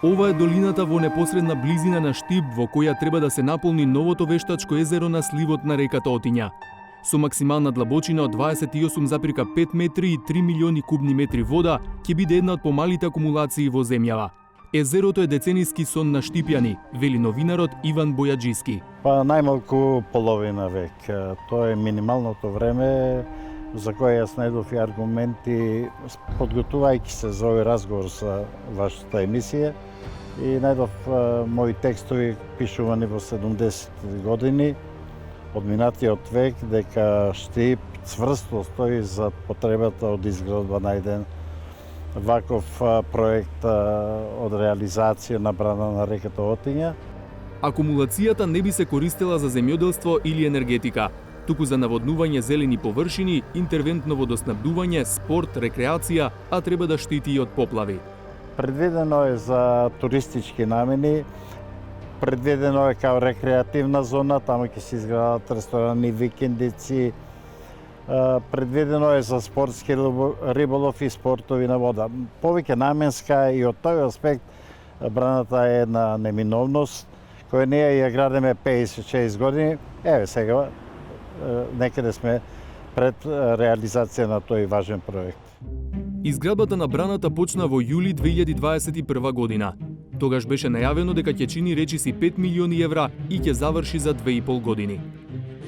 Ова е долината во непосредна близина на Штип во која треба да се наполни новото вештачко езеро на сливот на реката Отиња. Со максимална длабочина од 28,5 метри и 3 милиони кубни метри вода ќе биде една од помалите акумулации во земјава. Езерото е децениски сон на штипјани, вели новинарот Иван Бојаджиски. Па најмалку половина век. Тоа е минималното време за кое јас најдов и аргументи подготувајќи се за овој разговор со вашата емисија и најдов мои текстови пишувани во 70 години од минатиот век дека Штип цврсто стои за потребата од изградба на еден ваков проект од реализација на брана на реката Отиња. Акумулацијата не би се користела за земјоделство или енергетика, туку за наводнување зелени површини, интервентно водоснабдување, спорт, рекреација, а треба да штити и од поплави. Предвидено е за туристички намени, предвидено е као рекреативна зона, таму ќе се изградат ресторани, викендици, предвидено е за спортски риболов и спортови на вода. Повеќе наменска и од тој аспект браната е една неминовност, која ние ја градиме 56 години. Еве сега некаде сме пред реализација на тој важен проект. Изградбата на браната почна во јули 2021 година. Тогаш беше најавено дека ќе чини речиси 5 милиони евра и ќе заврши за 2,5 години.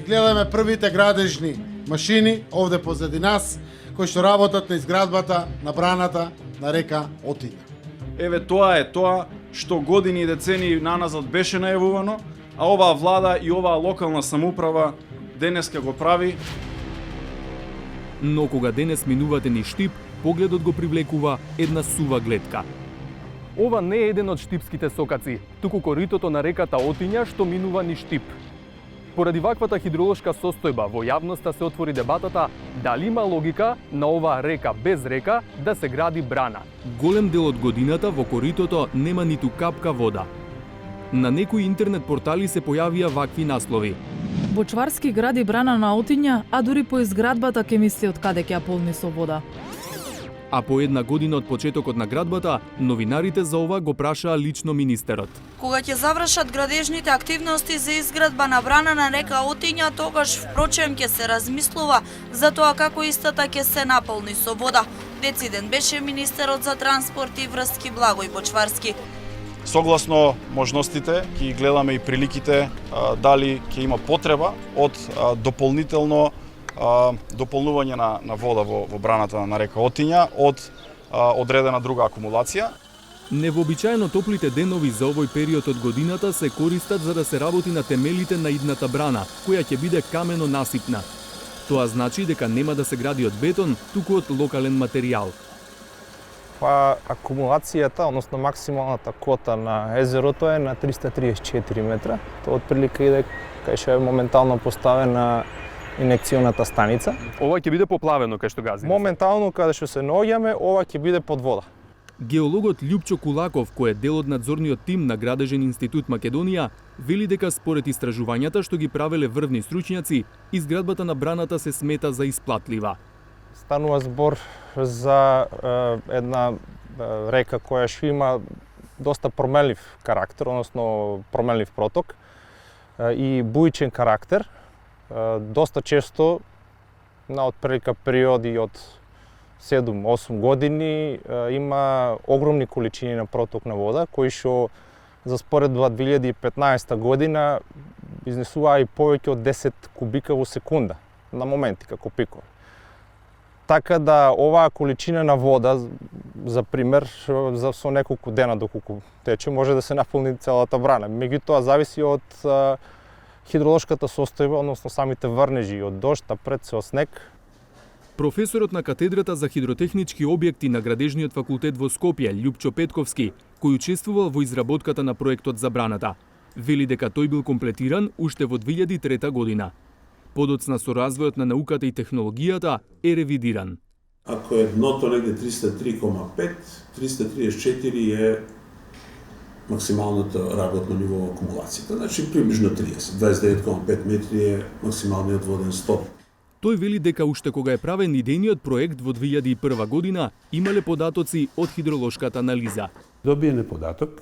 Гледаме првите градежни машини овде позади нас, кои што работат на изградбата на браната на река Отиња. Еве тоа е тоа што години и децении наназад беше најавувано, а оваа влада и оваа локална самоуправа денеска го прави. Но кога денес минувате низ Штип, погледот го привлекува една сува гледка. Ова не е еден од штипските сокаци, туку коритото на реката Отиња што минува низ Штип. Поради ваквата хидролошка состојба во јавноста се отвори дебатата дали има логика на оваа река без река да се гради брана. Голем дел од годината во коритото нема ниту капка вода. На некои интернет портали се појавија вакви наслови. Бочварски гради брана на Отиња, а дури по изградбата ке мисли од каде ќе ја полни со вода. А по една година од почетокот на градбата, новинарите за ова го прашаа лично министерот. Кога ќе завршат градежните активности за изградба на брана на река Отиња, тогаш впрочем ќе се размислува за тоа како истата ќе се наполни со вода. Дециден беше министерот за транспорт и врски Благој Бочварски. Согласно можностите, ќе гледаме и приликите дали ќе има потреба од дополнително дополнување на вода во браната на река Отиња од одредена друга акумулација. Невообичаено топлите денови за овој период од годината се користат за да се работи на темелите на идната брана, која ќе биде камено насипна. Тоа значи дека нема да се гради од бетон, туку од локален материјал. Па акумулацијата, односно максималната кота на езерото е на 334 метра. Тоа отприлика иде кај што е моментално поставена инекционата станица. Ова ќе биде поплавено кај што гази. Моментално каде што се наоѓаме, ова ќе биде под вода. Геологот Љупчо Кулаков, кој е дел од надзорниот тим на Градежен институт Македонија, вели дека според истражувањата што ги правеле врвни стручњаци, изградбата на браната се смета за исплатлива. Станува збор за една река која што има доста променлив карактер, односно променлив проток и бујчен карактер. Доста често на отприлика периоди од 7-8 години има огромни количини на проток на вода, кои што за споредба 2015 година изнесуваа и повеќе од 10 кубика во секунда на моменти како пикови. Така да оваа количина на вода, за пример, за со неколку дена доколку тече, може да се наполни целата брана. Меѓутоа зависи од хидроложката состојба, односно самите врнежи, од дожд, а пред се од снег. Професорот на катедрата за хидротехнички објекти на Градежниот факултет во Скопје, Љупчо Петковски, кој учествувал во изработката на проектот за браната, вели дека тој бил комплетиран уште во 2003 година. Подоцна со развојот на науката и технологијата е ревидиран. Ако е дното негде 303,5, 334 е максималното работно ниво во акумулацијата. Значи приближно 30, 29,5 метри е максималниот воден стоп. Тој вели дека уште кога е правен идејниот проект во 2001 година, имале податоци од хидроложката анализа. Добиен е податок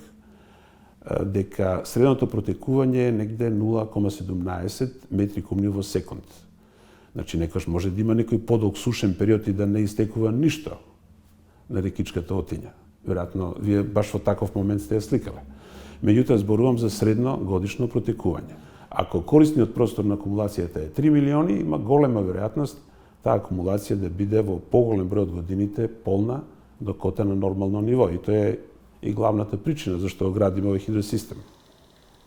дека средното протекување е негде 0,17 метри кубни во секунд. Значи, некојаш може да има некој подолг сушен период и да не истекува ништо на рекичката Отиња. Веројатно, вие баш во таков момент сте ја сликале. Меѓутоа, зборувам за средно годишно протекување. Ако корисниот простор на акумулацијата е 3 милиони, има голема веројатност таа акумулација да биде во поголем број од годините полна до кота на нормално ниво. И тоа е и главната причина зашто градиме овој хидросистем.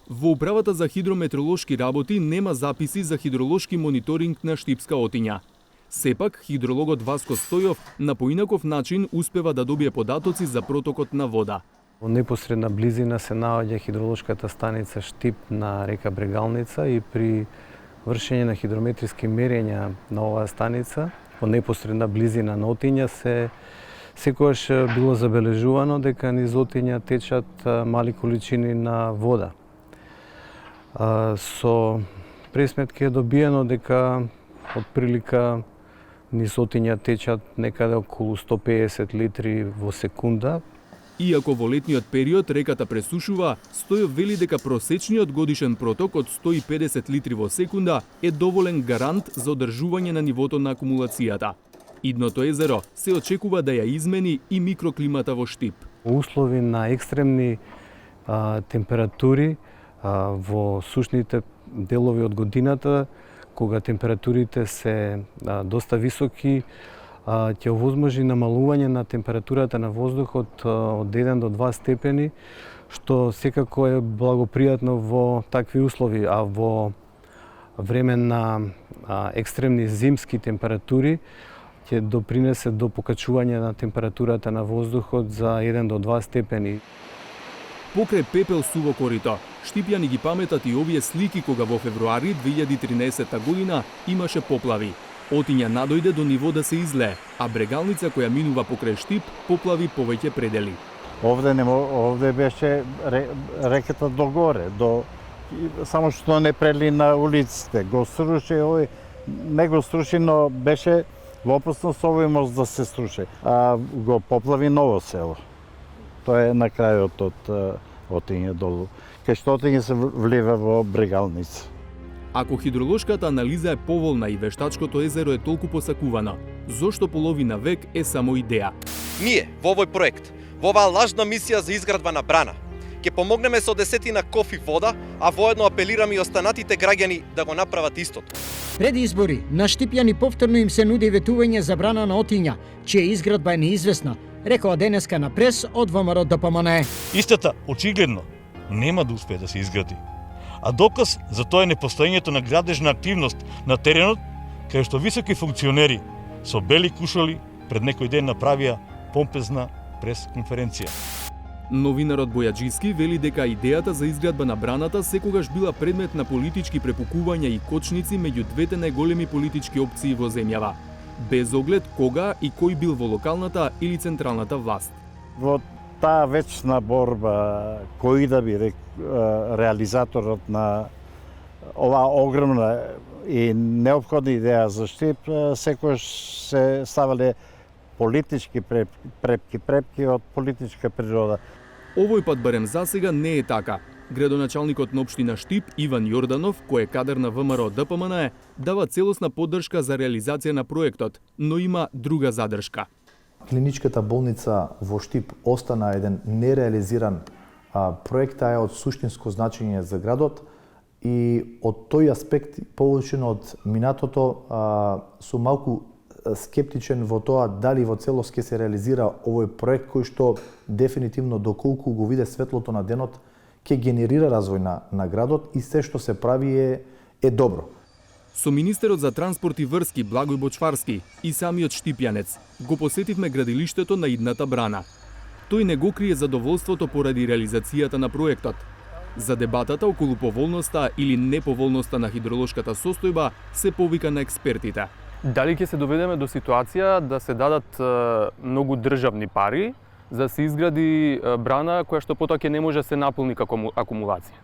Во управата за хидрометеоролошки работи нема записи за хидролошки мониторинг на Штипска Отиња. Сепак, хидрологот Васко Стојов на поинаков начин успева да добие податоци за протокот на вода. Во непосредна близина се наоѓа хидролошката станица Штип на река Брегалница и при вршење на хидрометриски мерења на оваа станица, во непосредна близина на Отиња секогаш било забележувано дека низ Отиња течат мали количини на вода. Со пресметки е добиено дека отприлика низ Отиња течат некаде околу 150 литри во секунда. Иако во летниот период реката пресушува, Стојов вели дека просечниот годишен проток од 150 литри во секунда е доволен гарант за одржување на нивото на акумулацијата. Идното езеро се очекува да ја измени и микроклимата во Штип. Во услови на екстремни температури во сушните делови од годината, кога температурите се доста високи, ќе овозможи намалување на температурата на воздухот од 1 до 2 степени, што секако е благопријатно во такви услови, а во време на екстремни зимски температури ќе допринесе до покачување на температурата на воздухот за 1 до 2 степени. Покрај пепел суво корито, штипјани ги паметат и овие слики кога во февруари 2013 година имаше поплави. Отиња надојде до ниво да се излее, а Брегалница која минува покрај Штип поплави повеќе предели. Овде беше реката догоре, само што не прели на улиците. Го сруши овој, не го сруши, но беше во опасност овој мост да се сруши. А го поплави Ново село. Тоа е на крајот од Отиња долу. Кај што Отиња се влива во Брегалница. Ако хидролошката анализа е поволна и вештачкото езеро е толку посакувано, зошто половина век е само идеја? Ние, во овој проект, во оваа лажна мисија за изградба на брана, ќе помогнеме со десетина кофи вода, а воедно апелираме и останатите граѓани да го направат истото. Пред избори, на штипјани повторно им се нуди ветување за брана на Отиња, чија изградба е неизвестна, рекоа денеска на прес од ВМРО ДПМНЕ. Истата, очигледно, нема да успее да се изгради. А доказ за тоа е непостоењето на градежна активност на теренот, кај што високи функционери со бели кушоли пред некој ден направија помпезна пресконференција. Новинарот Бојаджиски вели дека идејата за изградба на браната секогаш била предмет на политички препукувања и кочници меѓу двете најголеми политички опции во земјава, без оглед кога и кој бил во локалната или централната власт. Во таа вечна борба, кој да би реализаторот на оваа огромна и неопходна идеја за Штип, секогаш се ставале политички препки од политичка природа. Овој пат барем засега не е така. Градоначалникот на општина Штип Иван Јорданов, кој е кадар на ВМРО ДПМНЕ, дава целосна поддршка за реализација на проектот, но има друга задршка. Клиничката болница во Штип остана еден нереализиран проект, таа е од суштинско значење за градот и од тој аспект, повлечено од минатото, сум малку скептичен во тоа дали во целост ќе се реализира овој проект кој што дефинитивно доколку го виде светлото на денот ќе генерира развој на градот и се што се прави е добро. Со министерот за транспорт и врски Благој Бочварски и самиот штипјанец го посетивме градилиштето на идната брана. Тој не го крие задоволството поради реализацијата на проектот. За дебатата околу поволноста или неповолноста на хидролошката состојба се повика на експертите. Дали ќе се доведеме до ситуација да се дадат многу државни пари за да се изгради брана која што потоа ќе не може да се наполни како акумулација?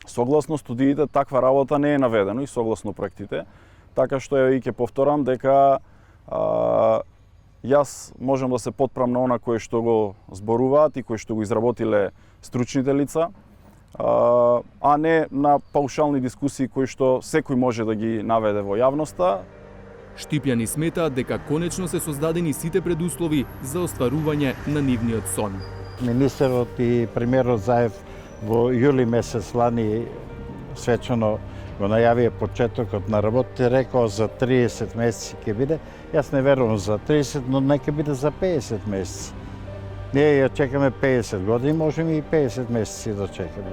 Согласно студиите, таква работа не е наведено и согласно проектите, така што и ќе повторам дека Јас можам да се потпрам на она кое што го зборуваат и кое што го изработиле стручните лица, а не на паушални дискусии кои што секој може да ги наведе во јавноста. Штипјани сметаат дека конечно се создадени сите предуслови за остварување на нивниот сон. Министерот и премиерот Заев во јули месец лани свечено го најавија почетокот на работите, рекоа за 30 месеци ќе биде. Јас не верувам за 30, но нека биде за 50 месеци. Ние ја чекаме 50 години, можеме и 50 месеци да чекаме.